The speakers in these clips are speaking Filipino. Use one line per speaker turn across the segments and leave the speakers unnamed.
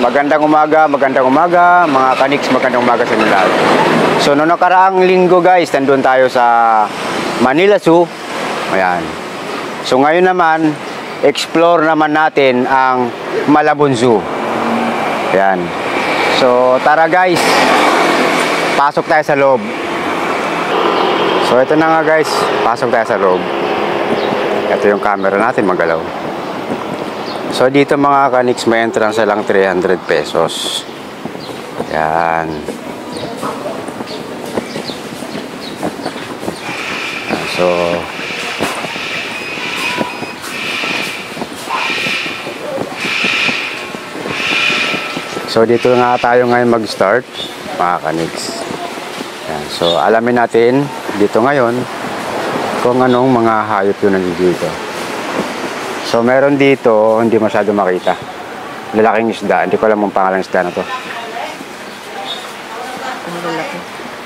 Magandang umaga, mga kaniks, magandang umaga sa inyo lahat. So, noong nakaraang linggo guys, nandun tayo sa Manila Zoo. Ayan. So, ngayon naman, explore naman natin ang Malabon Zoo. Ayan. So, tara guys, pasok tayo sa loob. So, ito na nga guys, pasok tayo sa loob. Ito yung camera natin, magalaw. So dito mga kaniks, may entrance lang 300 pesos. Yan. So dito nga tayo ngayon mag-start mga kaniks. Yan. So alamin natin dito ngayon kung anong mga hayop yun nandito. So meron dito, hindi masyado makita. Lalaking isda. Hindi ko alam ang pangalang isda na to.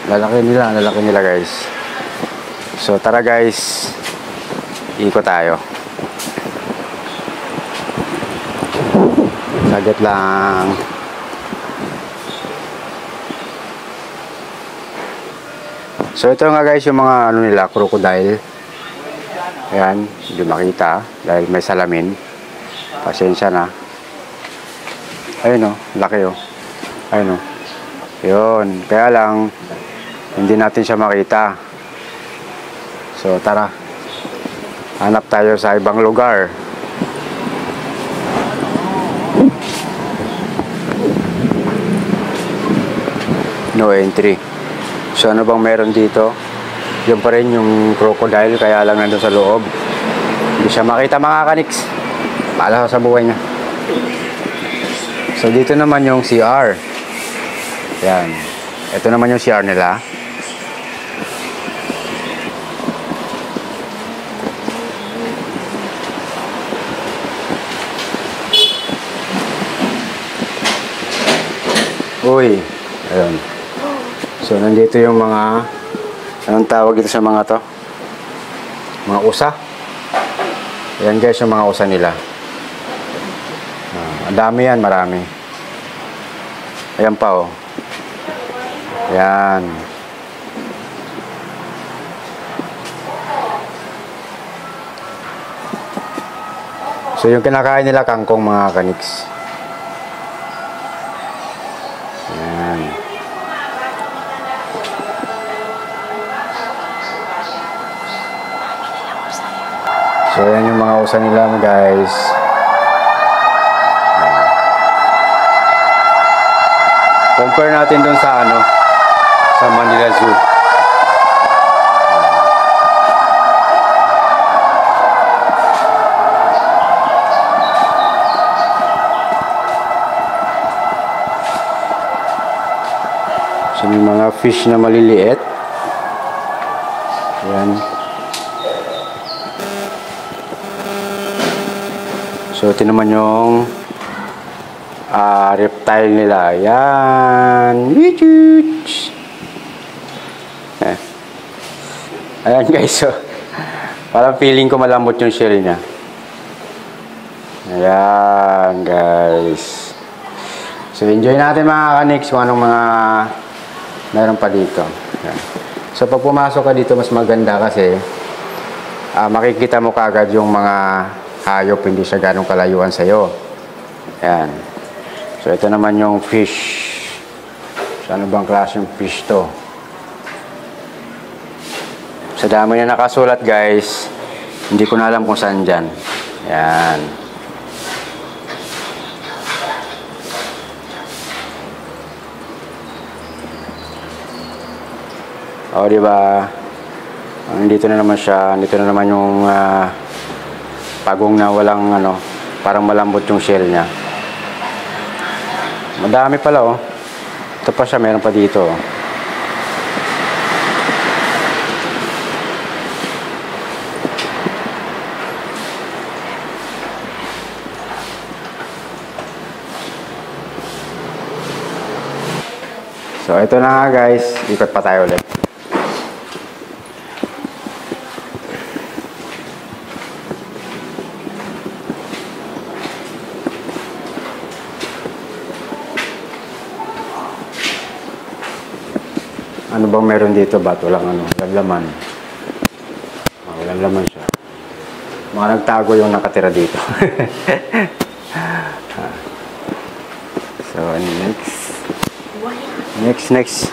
Lalaki nila guys. So tara guys, ikot tayo. Saglit lang. So ito nga guys yung mga ano nila, crocodile. Ayan, hindi makita dahil may salamin. Pasensya na. Ayun o, laki o. Ayun o. Yun, kaya lang hindi natin siya makita. So tara, hanap tayo sa ibang lugar. No entry. So ano bang meron dito? Yun pa rin yung crocodile, kaya lang nandun sa loob. Hindi siya makita mga kaniks. Bahala sa buhay niya. So dito naman yung CR. Yan. Ito naman yung CR nila. Uy. Ayun. So nandito yung mga, anong tawag ito sa mga to? Mga usa. Ayan guys yung mga usa nila. Ang dami yan, marami. Ayan pa oh. Ayan. So yung kinakain nila kangkong mga kaniks. So yan yung mga usa nila guys. Compare natin dun sa ano, sa Manila Zoo. So may mga fish na maliliit. Yan. So, ito naman yung reptile nila. Ayan. Ayan guys. So, parang feeling ko malambot yung shell niya. Ayan guys. So, enjoy natin mga kaniks kung anong mga meron pa dito. Ayan. So, pag pumasok ka dito, mas maganda kasi makikita mo kaagad yung mga hayop, hindi siya ganong kalayuan sa'yo. Ayan. So, ito naman yung fish. So, ano bang klaseng fish to? Sa dami na nakasulat, guys. Hindi ko na alam kung saan dyan. Ayan. O, diba? Dito na naman siya. Dito na naman yung pagong na walang ano, parang malambot yung shell niya. Madami pala oh. Ito pa siya, meron pa dito oh. So ito na nga guys, ikot pa tayo ulit. Ano bang meron dito ba? Walang laman. Walang laman siya. Mga nagtago yung nakatira dito. So, next.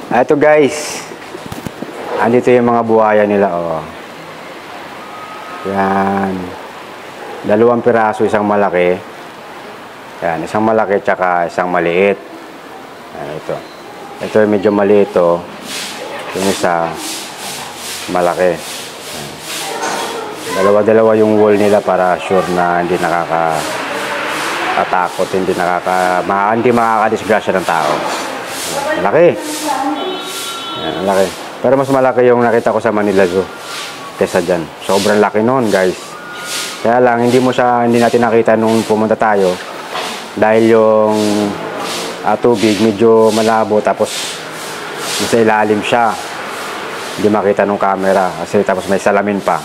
Ito guys. Andito yung mga buhaya nila, oh. Yan. 2 piraso, isang malaki. Yan, isang malaki tsaka isang maliit. Yan, ito. Ito yung medyo maliit, oh. Yung isa, malaki. Yan. Dalawa yung wool nila para sure na hindi nakakatakot, hindi makakadisgrasya ng tao. Yan, malaki. Yan, malaki. Pero mas malaki yung nakita ko sa Manila Zoo kesa dyan. Sobrang laki nun, guys. Kaya lang, hindi natin nakita nung pumunta tayo. Dahil yung tubig medyo malabo, tapos nasa ilalim siya. Hindi makita nung camera. Kasi tapos may salamin pa.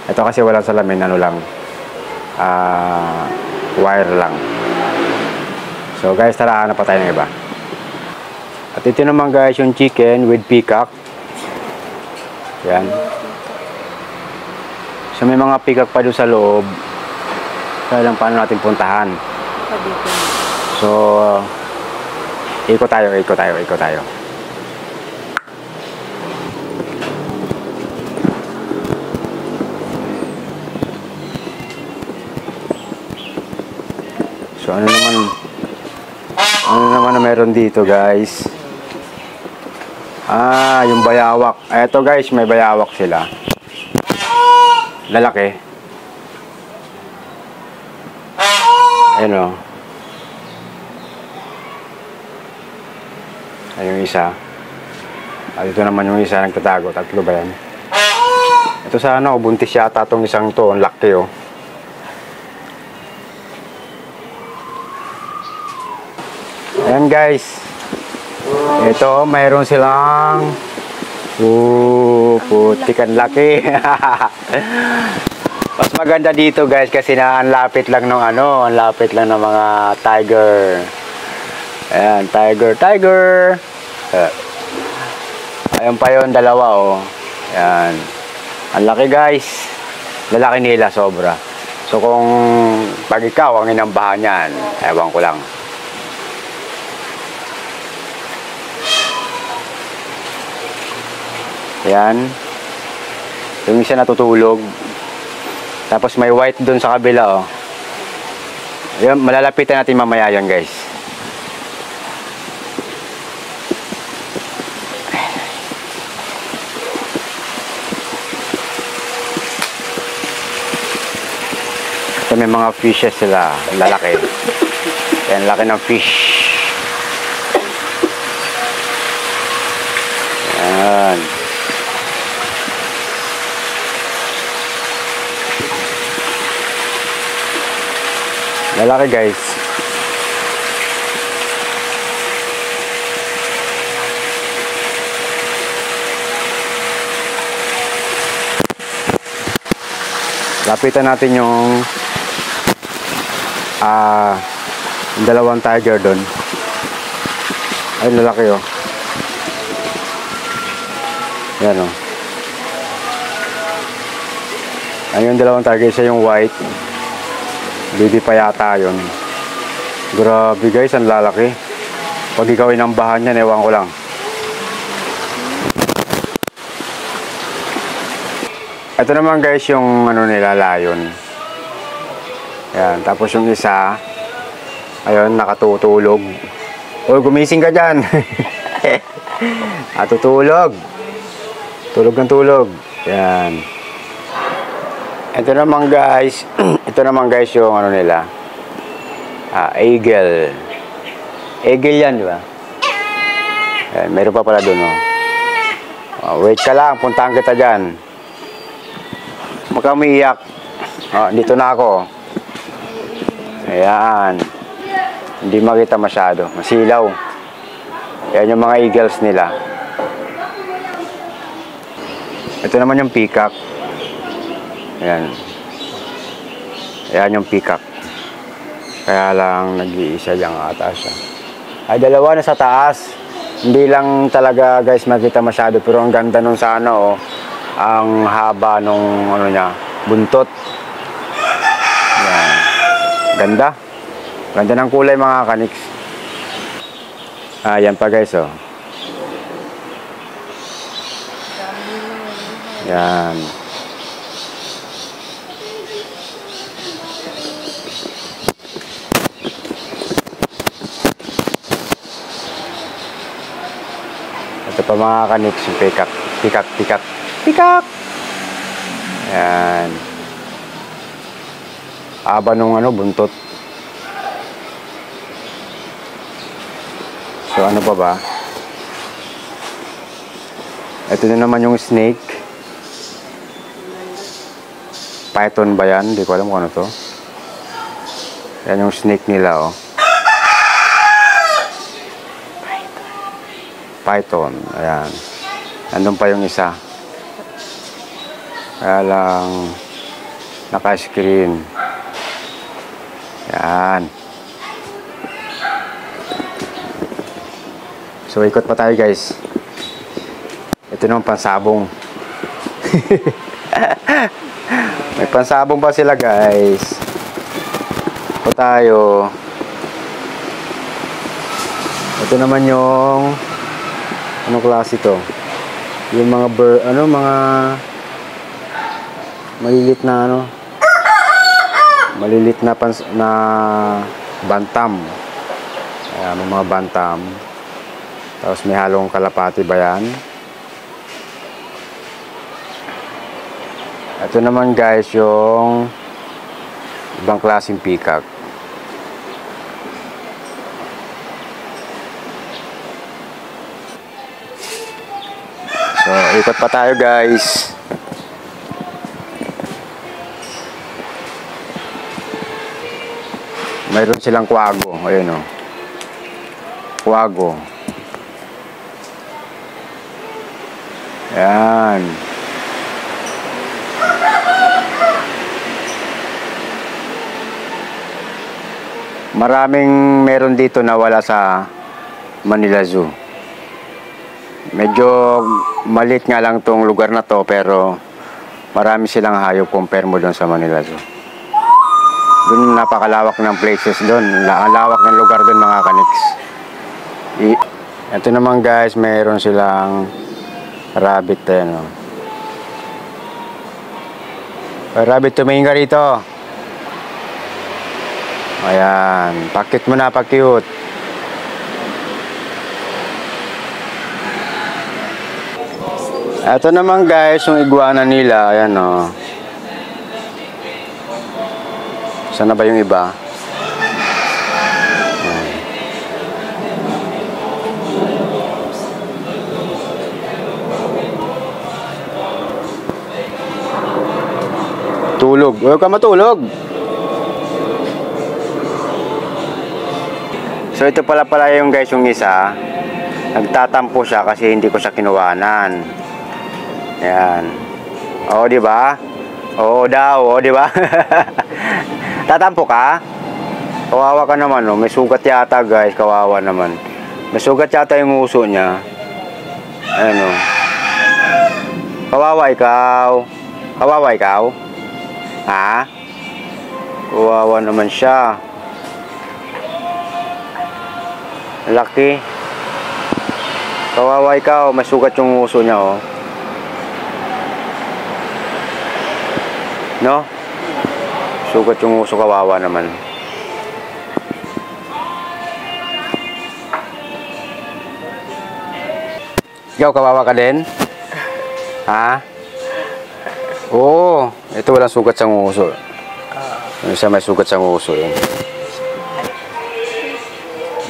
Ito kasi walang salamin, wire lang. So guys, tara, hanap pa tayo ng iba. At ito naman guys, yung chicken with peacock. Yan. So may mga peacock pa doon sa loob. Kaya lang paano natin puntahan. So ikot tayo. So ano naman na meron dito guys? Yung bayawak. Eto guys, may bayawak sila. Lalaki. Ayun o. Ayun yung isa. At ito naman yung isa nagtatago. 3 ba yan? Ito sana o, buntis yata itong isang to. Ang laki o. Ayan guys. Ito, mayroon silang putikan laki. Mas maganda dito guys kasi ang lapit lang ng ang lapit lang ng mga tiger. Ayan, tiger. Ayun pa yun, 2 oh. Ayan. Ang laki guys. Lalaki nila sobra. So kung pag ikaw ang inambahan yan, ewan ko lang. Ayan. Yung isa natutulog. Tapos may white doon sa kabila, oh. Ayan, malalapitan natin mamaya yan, guys. Ito may mga fishes sila. Lalaki. Ayan, laki ng fish. Ayan. Lalaki guys. Lapitan natin yung 2 tiger doon. Ay, lalaki oh. Yan oh. Ayun yung 2 tiger, isa yung white. Baby pa yata yun. Grabe guys, ang lalaki. Pag ikaw inambahan yan, ewan ko lang. Ito naman guys yung nila, lion. Yan, tapos yung isa, ayun, nakatutulog. Uy, gumising ka dyan. Tutulog. Tulog ng tulog. Yan. Ito naman guys, yung nila. Eagle. Eagle yan, di ba? Ayan, meron pa pala doon, oh. Wait ka lang, puntahan kita dyan. Huwag kang umiiyak. Dito na ako. Ayan. Hindi makita masyado. Masilaw. Ayan yung mga eagles nila. Ito naman yung peacock. Ayan. Ayan yung peacock. Kaya lang nag-iisa lang ata siya. Ay, 2 na sa taas. Hindi lang talaga guys makita masyado, pero ang ganda nung sa ano, oh, ang haba nung ano niya, buntot. Yan. Ganda. Ganda ng kulay mga kaniks. Yan pa guys, oh. Yan. Ito pa mga kaniks, yung pikak. Pikak, pikak, pikak. Yan. Haba nung ano, buntot. So ano pa ba? Ito na naman yung snake. Python ba yan? Hindi ko alam kung ano to. Yan yung snake nila, oh. Python. Ayan. Nandun pa yung isa. Kaya lang naka-screen. Yan. So ikot pa tayo guys. Ito naman pansabong. May pansabong pa sila guys. Ito tayo. Ito naman yung anong klase ito? Yung mga mga malilit na ano? Malilit na bantam. Ayan, may mga bantam. Tapos may halong kalapati ba yan? Ito naman guys yung ibang klaseng peacock. So ikot pa tayo guys. Mayroon silang kwago. Ayun o. Kwago. Yan. Maraming meron dito na wala sa Manila Zoo. Medyo maliit nga lang tong lugar na to, pero marami silang hayop compare mo doon sa Manila Zoo. Doon napakalawak ng places doon. Ang lawak ng lugar doon mga kaniks. Ito naman guys, meron silang rabbit tayo, no? Rabbit, tumingin ka rito. Ayan, pakit mo na, pa-cute. Ito naman guys, yung iguana nila. Ayan o. Saan na ba yung iba? Tulog. Huwag ka matulog. So ito pala yung guys yung isa. Nagtatampo siya kasi hindi ko siya kinuwanan. Ayan. Oo, di ba? Oo daw, oo, di ba? Tatampo ka? Kawawa ka naman, no? May sugat yata, guys. Kawawa naman. May sugat yata yung uso niya. Ayan, no? Kawawa ikaw. Kawawa ikaw? Ha? Kawawa naman siya. Laki. Kawawa ikaw, may sugat yung uso niya, oh. No? Sugat yung uso, kawawa naman. Ikaw, kawawa ka din? Ha? Oo, ito walang sugat sa uso. Yung isa may sugat sa uso, yun.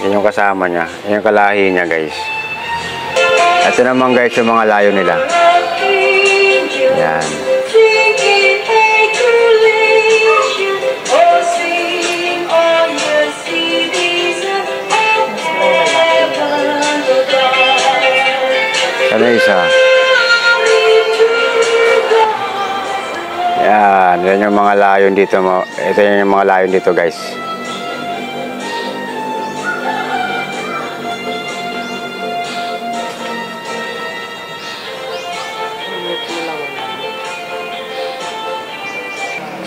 Yan yung kasama niya. Yan yung kalahi niya, guys. Ito naman, guys, yung mga layo nila. Yan. Ano isa? Yan. Yan yung mga layon dito. Ito yung mga layon dito, guys.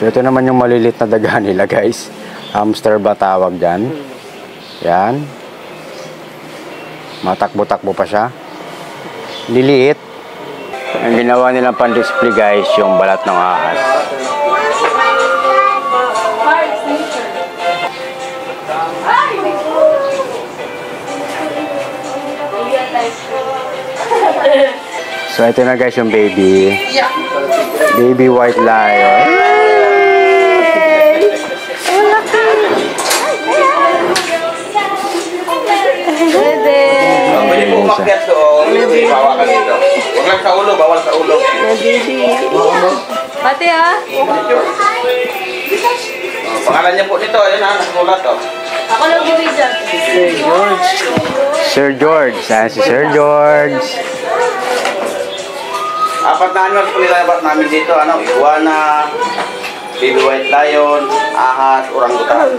So ito naman yung malilit na daga nila guys. Hamster ba tawag dyan? Yan. Matakbo-takbo pa siya. Liliit. Ang ginawa nilang pan-display guys, yung balat ng ahas. So ito na guys yung baby. Baby white lion.
Pwede po umakyat doon. Bawa ka dito. Huwag lang sa ulo, bawal sa ulo.
Pati ah.
Pangalan niya po dito, ayun na, nasulat to.
Ako lang gibigyan.
Sir George. Ayan si Sir George.
4 na animals po nilalabat namin dito. Iguana, baby white lion, ahas, orangutan.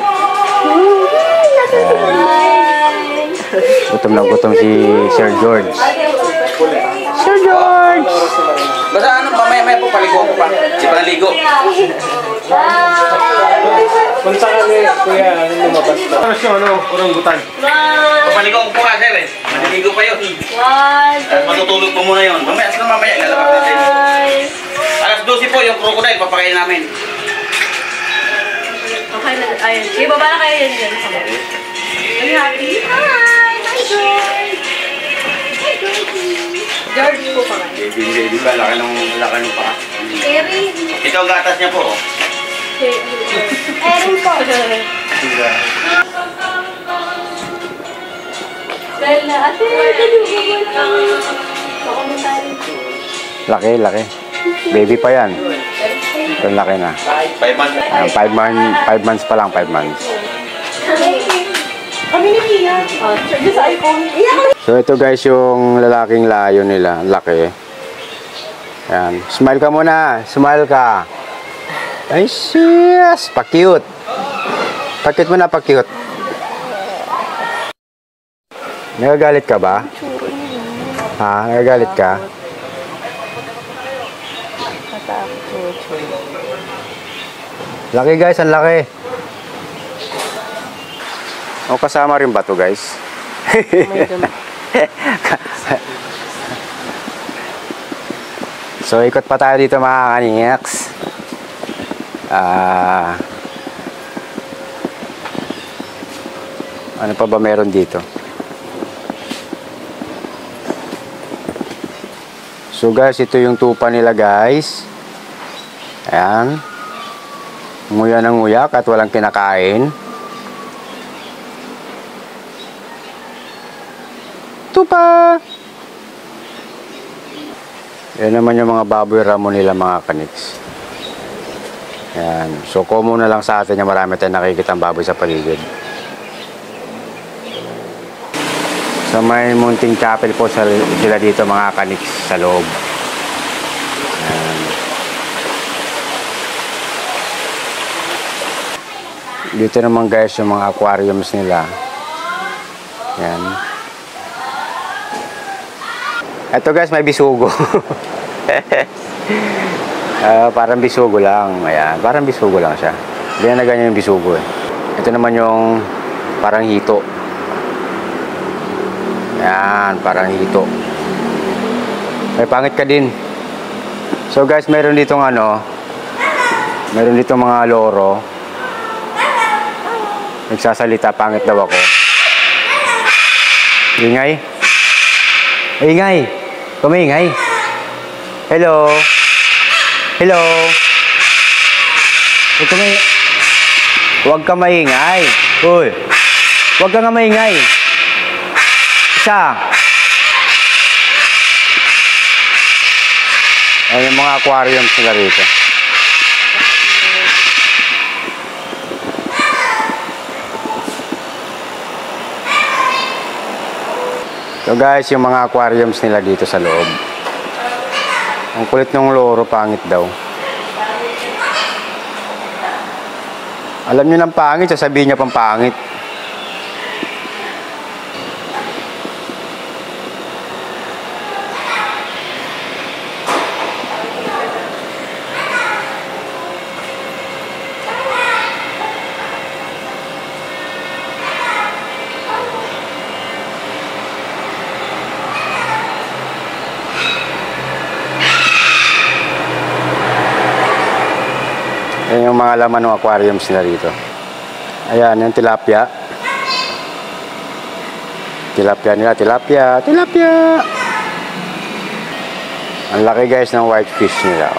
Gutom na gutom si Sir George. Sir George!
Basta mamaya-maya po, paligo ko pa. Di pa naligo.
Punta kami, kuya, lumabas na. Ano siya, orangutan?
Papaligo ko pa, sir eh. Naligo pa yun. At matutulog po muna yun. Mamaya, lalabas natin. Alas 12 po yung crocodile, papakain namin.
Okay na, ayun. Ibaba na kayo yan dyan. Are you happy? Hi! Hi, George! Hi, George! George po pa kayo.
Baby ba? Laki ng paa.
Erin.
Ito ang gatas niya po.
Erin po. Bella, ate,
Laki, laki. Baby pa yan. Ito laki na.
5 months.
5 months pa lang, 5 months.
Kami ni Kia. Sa iPhone.
So ito guys yung lalaking layo nila. Laki. Ayan. Smile ka muna. Smile ka. Ay sis. Pa-cute. Pa-cute mo na, pa-cute. Nagagalit ka ba? Ha? Nagagalit ka? Laki guys, ang laki. O kasama rin ba to guys? So ikot pa tayo dito mga kaniks. Ano pa ba meron dito? So guys, ito yung tupa nila guys. Ayan. Nguya ng nguyak at walang kinakain. Tupa! Yan naman yung mga baboy ramo nila mga kaniks. Ayan. So common na lang sa atin yung marami tayong nakikita ang baboy sa paligid. So may munting chapel po sila dito mga kaniks sa loob. Ayan. Dito naman guys yung mga aquariums nila. Ayan. Ito guys, may bisugo. Parang bisugo lang. Ayan, parang bisugo lang siya. Hindi na ganyan yung bisugo eh. Ito naman yung parang hito. Ayan, parang hito. May pangit ka din. So guys, meron ditong meron ditong mga loro. Nagsasalita, pangit daw ako. Ingay. Ingay. Kumingay. Hello. Hello. Huwag ka maingay. Uy. Huwag ka nga maingay. Isa. Ayan yung mga aquariums nila rito. So guys, yung mga aquariums nila dito sa loob. Ang kulit ng loro, pangit daw. Alam nyo ng pangit, sasabihin niya pang pangit. Yan yung mga laman ng aquariums nila dito. Ayan, yung tilapia. Tilapia nila, tilapia. Ang laki guys ng white fish nila.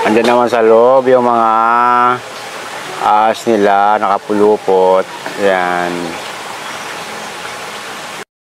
Andiyan naman sa loob yung mga ahas nila, nakapulupot. Yan.